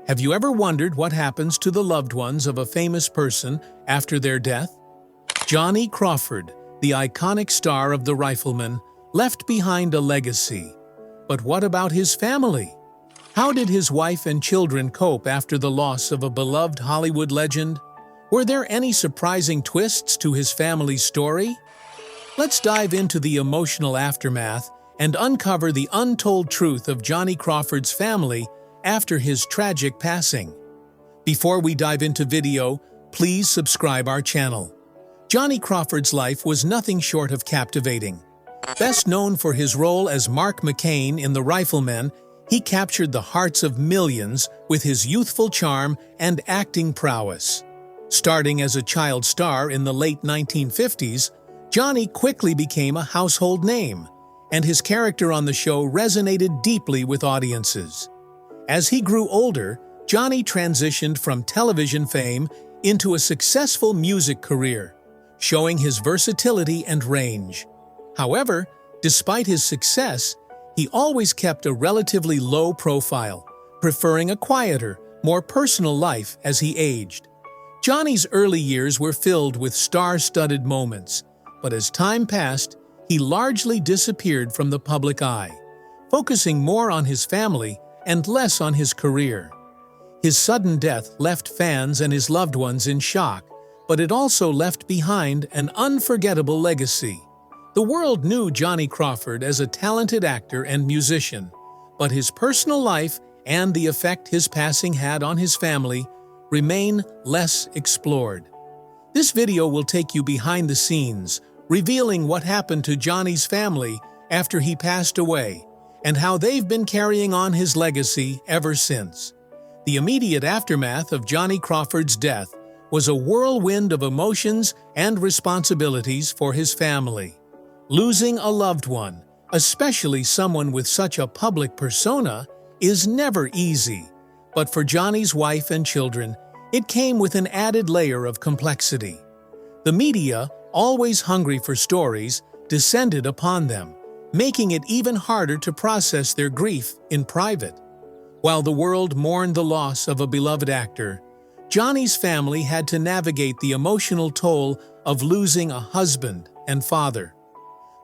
Have you ever wondered what happens to the loved ones of a famous person after their death? Johnny Crawford, the iconic star of the Rifleman, left behind a legacy. But what about his family? How did his wife and children cope after the loss of a beloved Hollywood legend? Were there any surprising twists to his family's story? Let's dive into the emotional aftermath and uncover the untold truth of Johnny Crawford's family after his tragic passing. Before we dive into video, please subscribe our channel. Johnny Crawford's life was nothing short of captivating. Best known for his role as Mark McCain in The Rifleman, he captured the hearts of millions with his youthful charm and acting prowess. Starting as a child star in the late 1950s, Johnny quickly became a household name, and his character on the show resonated deeply with audiences. As he grew older, Johnny transitioned from television fame into a successful music career, showing his versatility and range. However, despite his success, he always kept a relatively low profile, preferring a quieter, more personal life as he aged. Johnny's early years were filled with star-studded moments, but as time passed, he largely disappeared from the public eye, focusing more on his family and less on his career. His sudden death left fans and his loved ones in shock, but it also left behind an unforgettable legacy. The world knew Johnny Crawford as a talented actor and musician, but his personal life and the effect his passing had on his family remain less explored. This video will take you behind the scenes, revealing what happened to Johnny's family after he passed away and how they've been carrying on his legacy ever since. The immediate aftermath of Johnny Crawford's death was a whirlwind of emotions and responsibilities for his family. Losing a loved one, especially someone with such a public persona, is never easy. But for Johnny's wife and children, it came with an added layer of complexity. The media, always hungry for stories, descended upon them, making it even harder to process their grief in private. While the world mourned the loss of a beloved actor, Johnny's family had to navigate the emotional toll of losing a husband and father.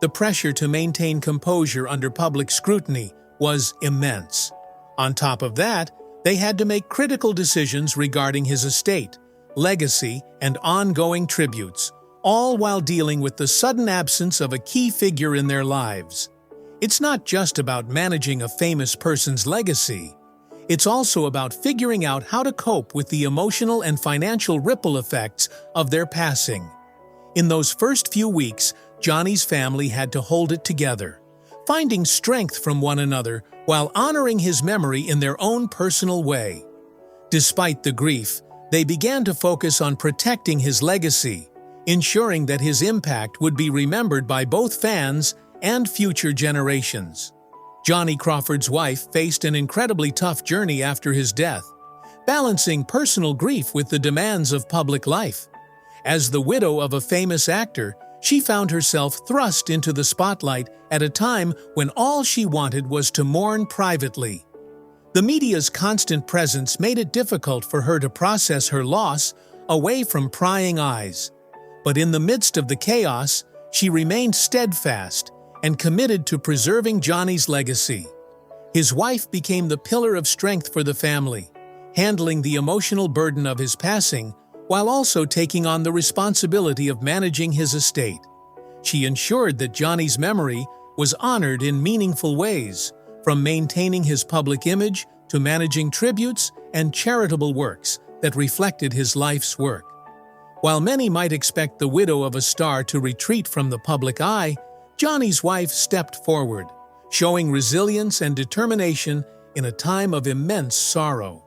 The pressure to maintain composure under public scrutiny was immense. On top of that, they had to make critical decisions regarding his estate, legacy, and ongoing tributes, all while dealing with the sudden absence of a key figure in their lives. It's not just about managing a famous person's legacy. It's also about figuring out how to cope with the emotional and financial ripple effects of their passing. In those first few weeks, Johnny's family had to hold it together, finding strength from one another while honoring his memory in their own personal way. Despite the grief, they began to focus on protecting his legacy, ensuring that his impact would be remembered by both fans and future generations. Johnny Crawford's wife faced an incredibly tough journey after his death, balancing personal grief with the demands of public life. As the widow of a famous actor, she found herself thrust into the spotlight at a time when all she wanted was to mourn privately. The media's constant presence made it difficult for her to process her loss away from prying eyes. But in the midst of the chaos, she remained steadfast and committed to preserving Johnny's legacy. His wife became the pillar of strength for the family, handling the emotional burden of his passing while also taking on the responsibility of managing his estate. She ensured that Johnny's memory was honored in meaningful ways, from maintaining his public image to managing tributes and charitable works that reflected his life's work. While many might expect the widow of a star to retreat from the public eye, Johnny's wife stepped forward, showing resilience and determination in a time of immense sorrow.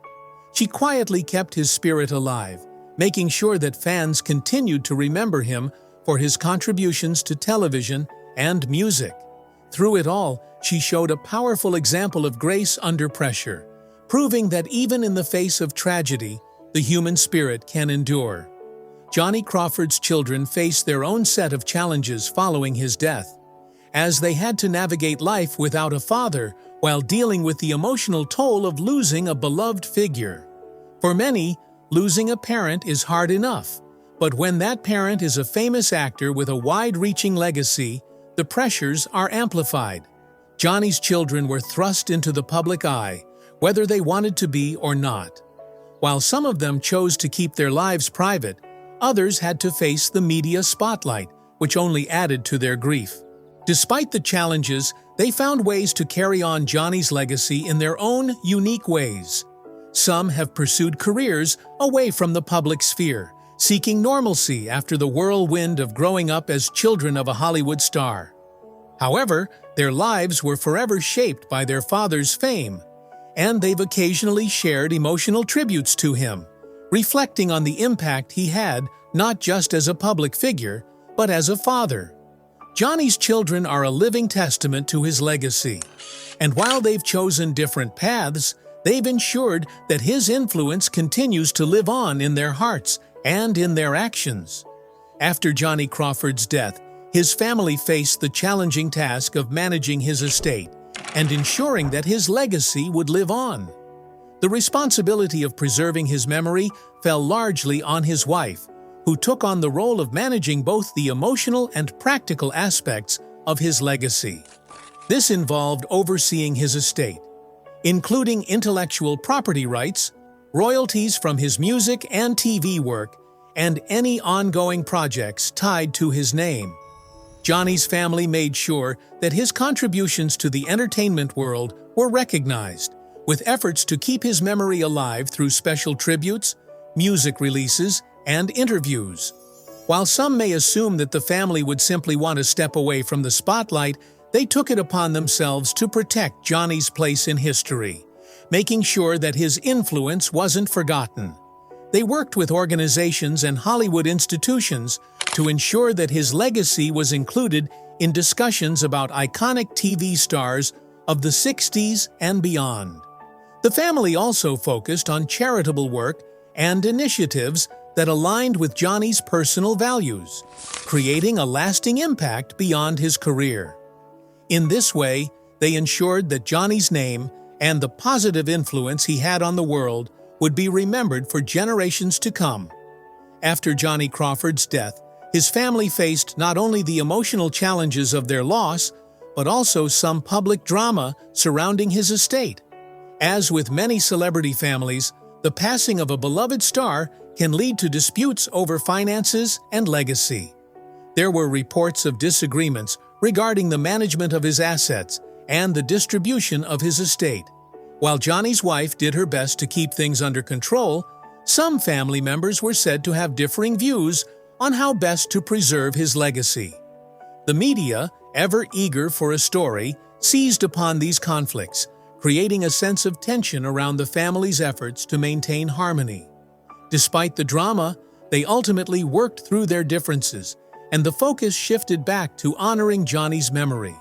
She quietly kept his spirit alive, making sure that fans continued to remember him for his contributions to television and music. Through it all, she showed a powerful example of grace under pressure, proving that even in the face of tragedy, the human spirit can endure. Johnny Crawford's children faced their own set of challenges following his death, as they had to navigate life without a father while dealing with the emotional toll of losing a beloved figure. For many, losing a parent is hard enough, but when that parent is a famous actor with a wide-reaching legacy, the pressures are amplified. Johnny's children were thrust into the public eye, whether they wanted to be or not. While some of them chose to keep their lives private, others had to face the media spotlight, which only added to their grief. Despite the challenges, they found ways to carry on Johnny's legacy in their own unique ways. Some have pursued careers away from the public sphere, seeking normalcy after the whirlwind of growing up as children of a Hollywood star. However, their lives were forever shaped by their father's fame, and they've occasionally shared emotional tributes to him, reflecting on the impact he had not just as a public figure, but as a father. Johnny's children are a living testament to his legacy, and while they've chosen different paths, they've ensured that his influence continues to live on in their hearts and in their actions. After Johnny Crawford's death, his family faced the challenging task of managing his estate and ensuring that his legacy would live on. The responsibility of preserving his memory fell largely on his wife, who took on the role of managing both the emotional and practical aspects of his legacy. This involved overseeing his estate, including intellectual property rights, royalties from his music and TV work, and any ongoing projects tied to his name. Johnny's family made sure that his contributions to the entertainment world were recognized, with efforts to keep his memory alive through special tributes, music releases, and interviews. While some may assume that the family would simply want to step away from the spotlight, they took it upon themselves to protect Johnny's place in history, making sure that his influence wasn't forgotten. They worked with organizations and Hollywood institutions to ensure that his legacy was included in discussions about iconic TV stars of the 60s and beyond. The family also focused on charitable work and initiatives that aligned with Johnny's personal values, creating a lasting impact beyond his career. In this way, they ensured that Johnny's name and the positive influence he had on the world would be remembered for generations to come. After Johnny Crawford's death, his family faced not only the emotional challenges of their loss, but also some public drama surrounding his estate. As with many celebrity families, the passing of a beloved star can lead to disputes over finances and legacy. There were reports of disagreements regarding the management of his assets and the distribution of his estate. While Johnny's wife did her best to keep things under control, some family members were said to have differing views on how best to preserve his legacy. The media, ever eager for a story, seized upon these conflicts, creating a sense of tension around the family's efforts to maintain harmony. Despite the drama, they ultimately worked through their differences, and the focus shifted back to honoring Johnny's memory.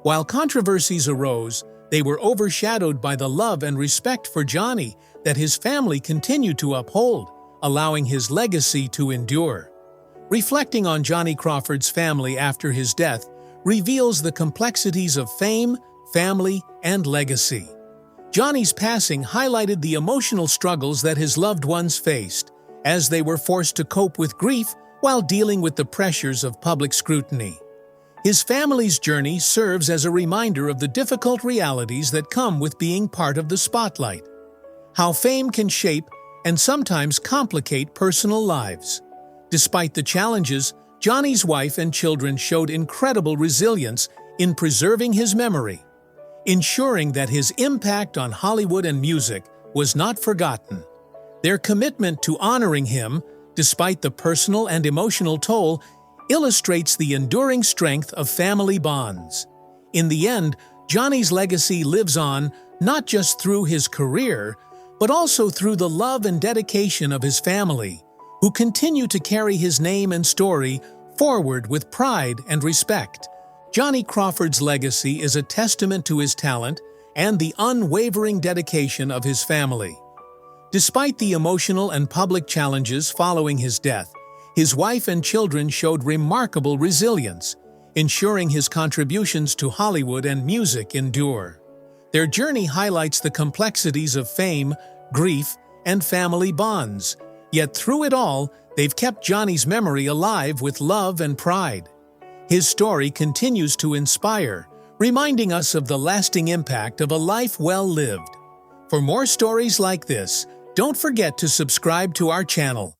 While controversies arose, they were overshadowed by the love and respect for Johnny that his family continued to uphold, allowing his legacy to endure. Reflecting on Johnny Crawford's family after his death reveals the complexities of fame, family, and legacy. Johnny's passing highlighted the emotional struggles that his loved ones faced, as they were forced to cope with grief while dealing with the pressures of public scrutiny. His family's journey serves as a reminder of the difficult realities that come with being part of the spotlight, how fame can shape and sometimes complicate personal lives. Despite the challenges, Johnny's wife and children showed incredible resilience in preserving his memory, ensuring that his impact on Hollywood and music was not forgotten. Their commitment to honoring him, despite the personal and emotional toll, illustrates the enduring strength of family bonds. In the end, Johnny's legacy lives on not just through his career, but also through the love and dedication of his family, who continue to carry his name and story forward with pride and respect. Johnny Crawford's legacy is a testament to his talent and the unwavering dedication of his family. Despite the emotional and public challenges following his death, his wife and children showed remarkable resilience, ensuring his contributions to Hollywood and music endure. Their journey highlights the complexities of fame, grief, and family bonds. Yet through it all, they've kept Johnny's memory alive with love and pride. His story continues to inspire, reminding us of the lasting impact of a life well lived. For more stories like this, don't forget to subscribe to our channel.